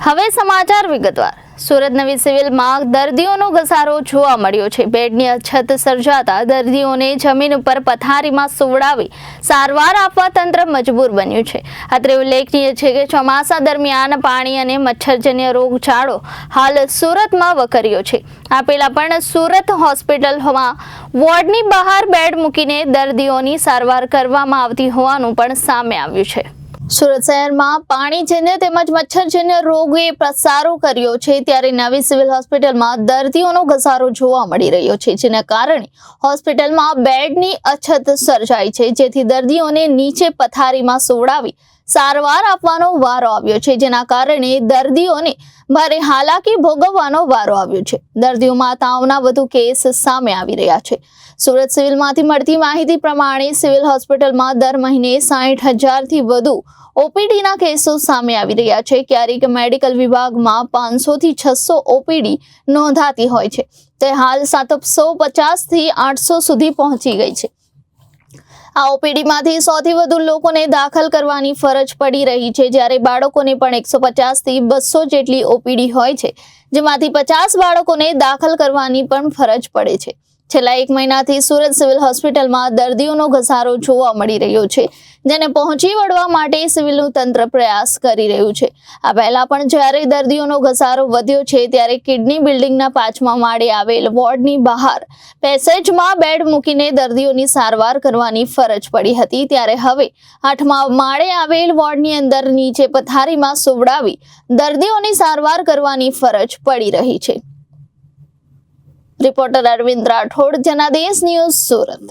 હવે સમાચાર વિગતવાર। સુરત નવી સિવિલમાં દર્દીઓનો ઘસારો જોવા મળ્યો છે। બેડની અછત સર્જાતા દર્દીઓને જમીન ઉપર પથારીમાં સુવડાવી સારવાર આપવા તંત્ર મજબૂર બન્યું છે। અત્રે ઉલ્લેખનીય છે કે ચોમાસા દરમિયાન પાણી અને મચ્છરજન્ય રોગચાળો હાલ સુરતમાં વકર્યો છે। આ પહેલા પણ સુરત હોસ્પિટલમાં વોર્ડની બહાર બેડ મૂકીને દર્દીઓની સારવાર કરવામાં આવતી હોવાનું પણ સામે આવ્યું છે। સુરત શહેરમાં પાણીજન્ય તેમજ મચ્છરજન્ય રોગે પ્રસારો કર્યો છે, ત્યારે નવી સિવિલ હોસ્પિટલમાં દર્દીઓનો ઘસારો જોવા મળી રહ્યો છે, જેના કારણે હોસ્પિટલમાં બેડની અછત સર્જાઈ છે, જેથી દર્દીઓને નીચે પથારીમાં સુવડાવી સારવાર આપવાનો વારો આવ્યો છે, જેના કારણે દર્દીઓને ભારે હાલાકી ભોગવવાનો વારો આવ્યો છે। દર્દીઓમાં તાવના વધુ કેસ સામે આવી રહ્યા છે। સુરત સિવિલમાંથી મળતી માહિતી પ્રમાણે સિવિલ હોસ્પિટલમાં દર મહિને 60,000 થી વધુ ઓપીડીના કેસો સામે આવી રહ્યા છે। ક્યારેક મેડિકલ વિભાગમાં 500 થી 600 ઓપીડી નોંધાતી હોય છે, તે હાલ 750 થી 800 સુધી પહોંચી ગઈ છે। આ ઓપીડીમાંથી 100 થી વધુ લોકોને દાખલ કરવાની ફરજ પડી રહી છે, જ્યારે બાળકોને પણ 150 થી 200 જેટલી ઓપીડી હોય છે, જેમાંથી 50 બાળકોને દાખલ કરવાની પણ ફરજ પડે છે। છેલ્લા 1 મહિનાથી સુરત સિવિલ હોસ્પિટલમાં દર્દીઓનો ઘસારો જોવા મળી રહ્યો છે, જેને પહોંચી વળવા માટે સિવિલનું તંત્ર પ્રયાસ કરી રહ્યું છે। આ પહેલા પણ જ્યારે દર્દીઓનો ઘસારો વધ્યો છે, ત્યારે કિડની બિલ્ડિંગના 5મા માળે આવેલ વોર્ડની બહાર પેસેજમાં બેડ મૂકીને દર્દીઓની સારવાર કરવાની ફરજ પડી હતી, ત્યારે હવે 8મા માળે આવેલ વોર્ડની અંદર નીચે પથારીમાં સુવડાવી દર્દીઓની સારવાર કરવાની ફરજ પડી રહી છે। Reporter Arvind Rathod, Janadesh news, Surat.